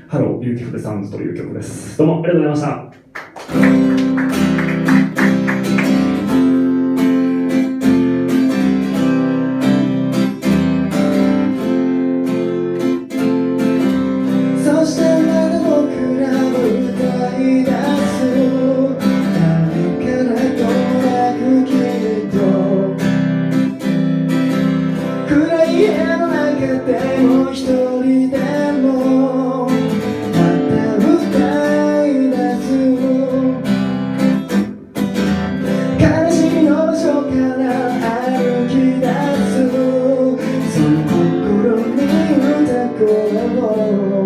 ハロービューティフルサウンズという曲です。どうもありがとうございました。そしてまだ僕らを歌い出す誰からとなくきっと暗い家の中でも一人でもまた歌い出す悲しみの場所から歩き出すその心に歌声を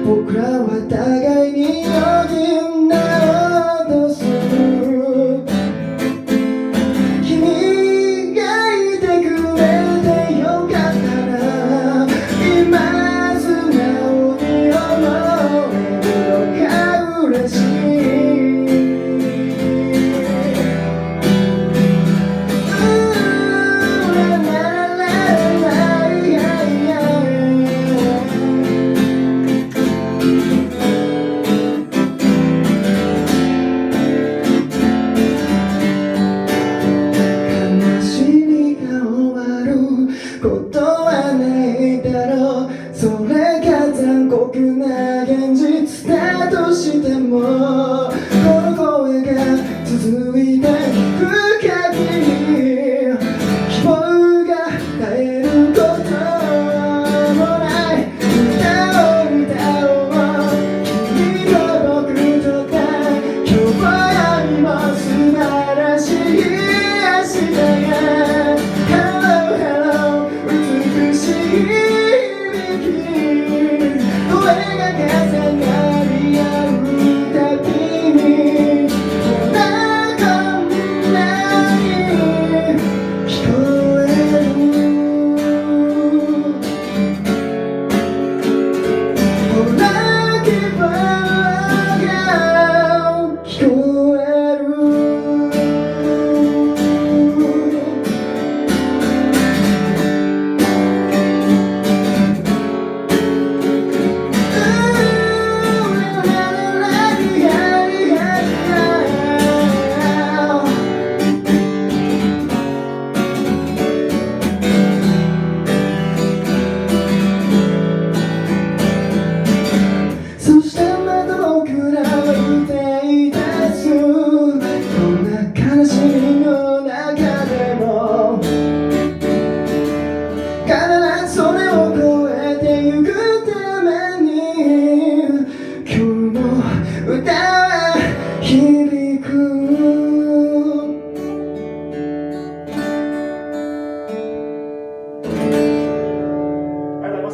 僕らは互いに補おうとする君がいてく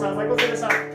した。佐々木耕介でした。